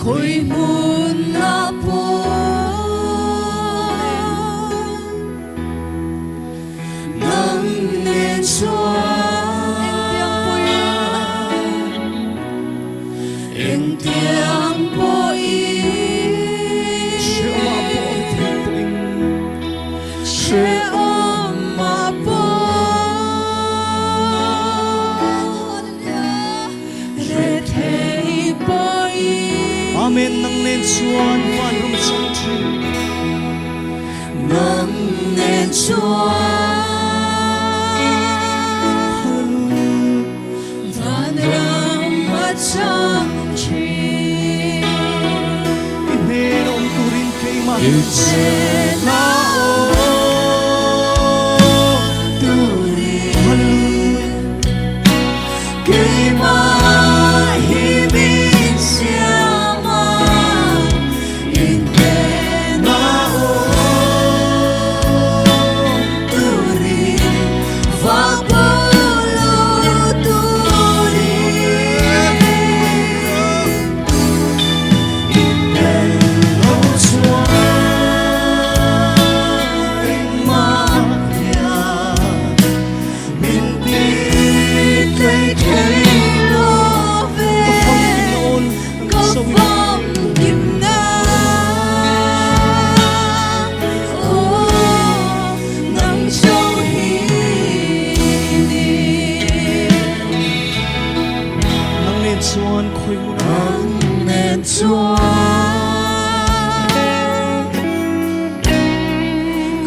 Ko'y muna po nang en tiempo Amen nang nên Chúa phan rung sang chi nang nên Chúa phan rung sang chi Inhen om turin kay Inhen mahal Chúa khuyên nang nên Chúa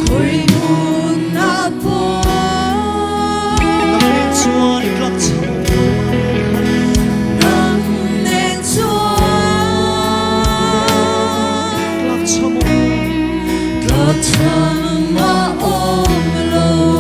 khuyên muna po nang nên Chúa glat nang nên Chúa glat sama om lo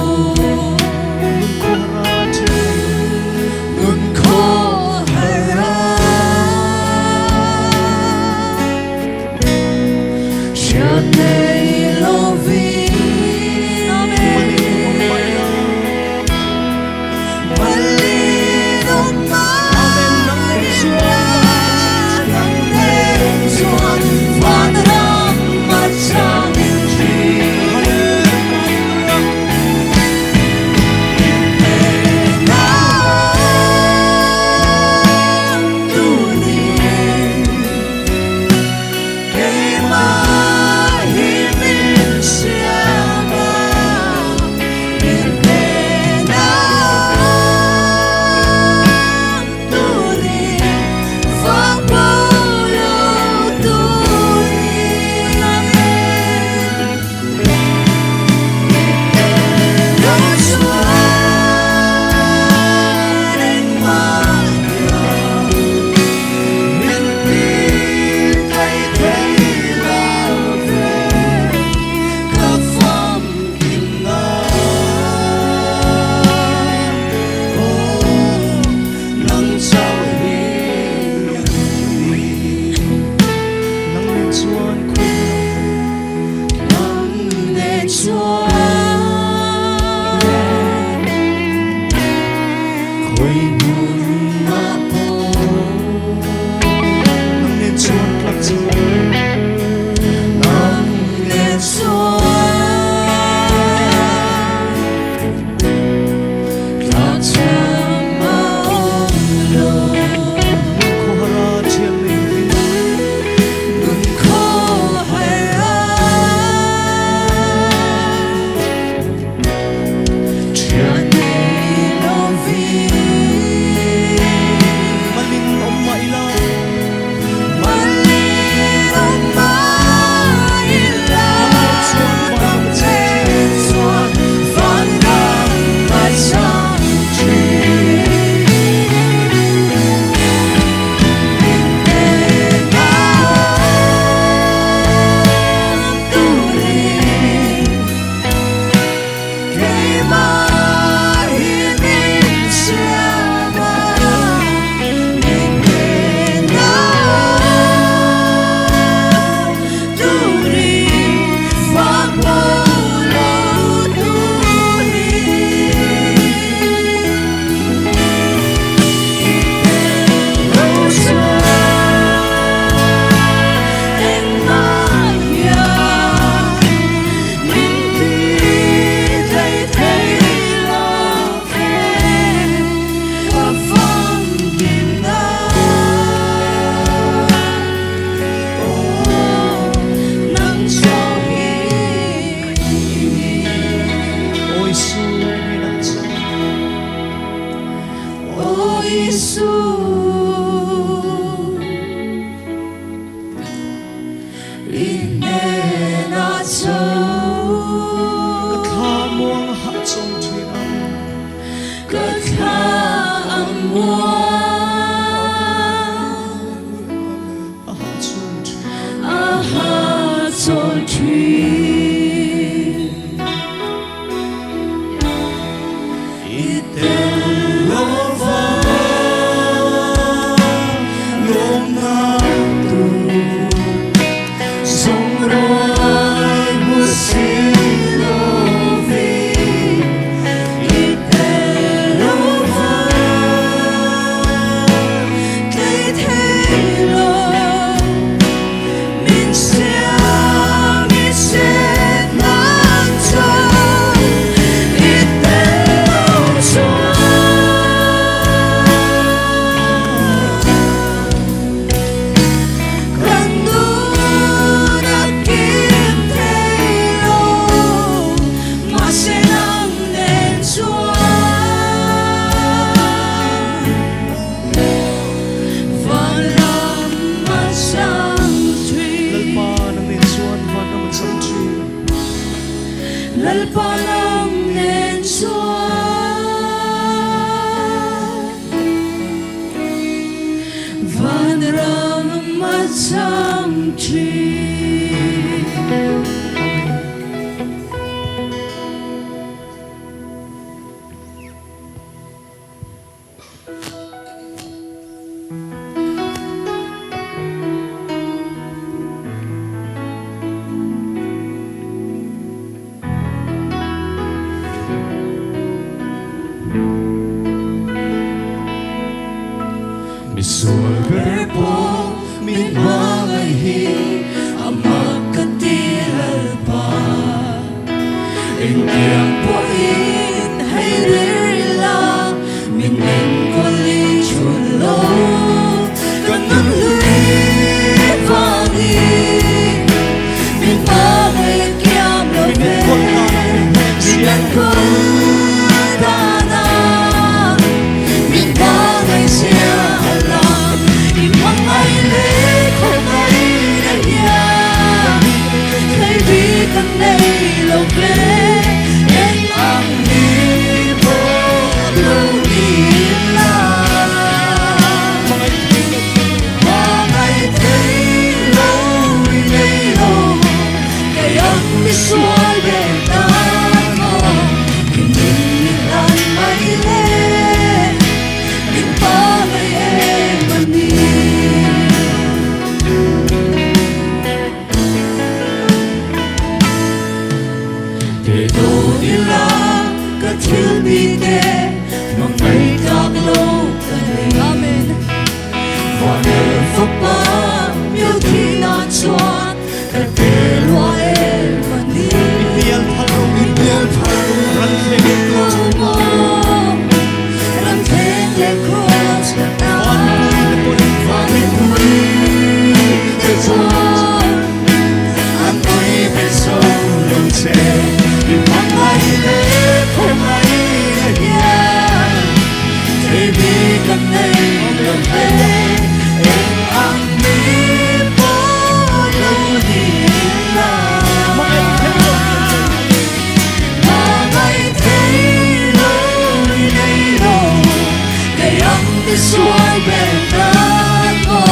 바늘은 마참지 Misulberpo minmangahi Amakatilapa Ingkang poin hayrila Minin kolichulo Kanang luivangi Minmangay kiam lobe Minan kutana Minmangay siya alam Imangay lekong ay naya Kaibigan na'y lobe En ang libo lumila Mangay tilo inelo Kayang visual betan mo Hinilan maile Minpangay emani Dito nila katilbide Mangay kaklo kaling Amen Wonderful pa Miêu tinachuan Katilwa emani Itial palo Ranting Kumo Ranting lekos Vanit puri Teton Ano'y beso Lunse Imangay lekong ay nagyan Kaibigan na'y lobe En ang libo lumila Mangay tilo inelo Kayang visual betan mo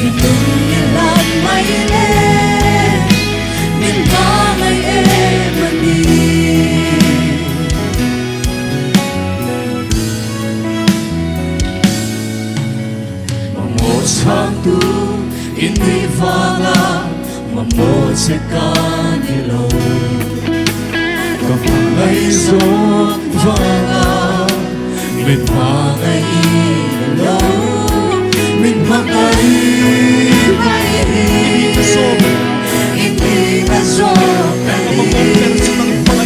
Itungilan maile Minmangay emani Mamosangtu inivanga Mamosekanilo Kapangay zonvanga Minmangay ilo Minmangay mairi Hindi na sokali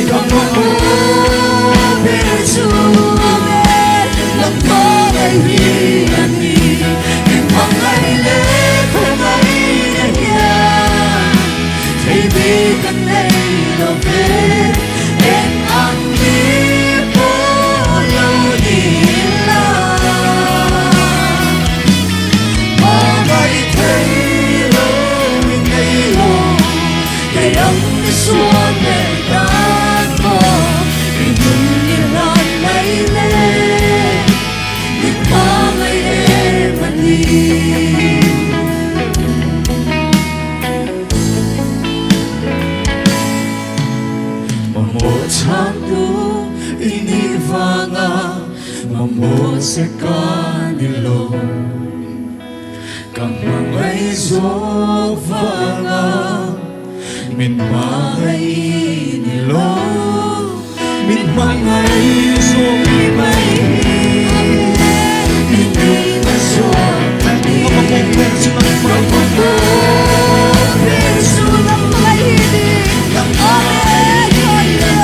Pangungopirsume Ng mga hiyani Minmangay lekong ay nagyan Kaibigan na'y lobe En ang libo lumila Mangay tilo inelo Kayang visual betan mo Inunilan maile Minmangay emani Mamotangtu inivanga Mamosekanilo Kapangay zonvanga Minmangay inilo Minmangay sumibay Hindi na sokali Mamamong-verso ng mga hilig Ng alegaya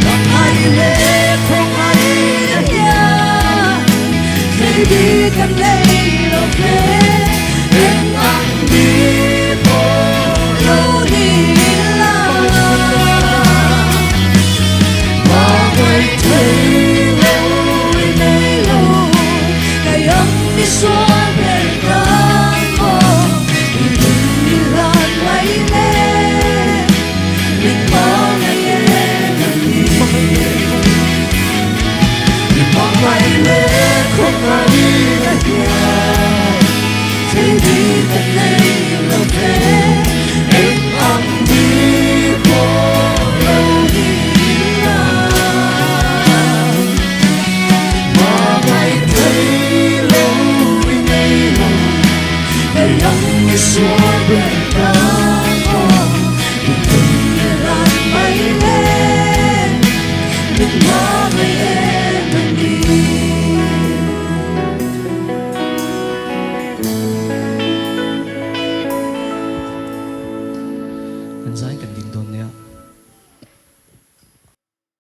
Mga lekong ay nagyan Kaibigan na'y lobe En ang libo lumila Mangay tilo inelo Kayang visual betan mo Inunilan maile Minmangay emani Minmangay lekong ay nagyan 你的泪流飞，眼旁的火有你啊，我為退路為你路，也讓你說的讓我永遠來美麗，令我們也能你。很想緊見到你啊！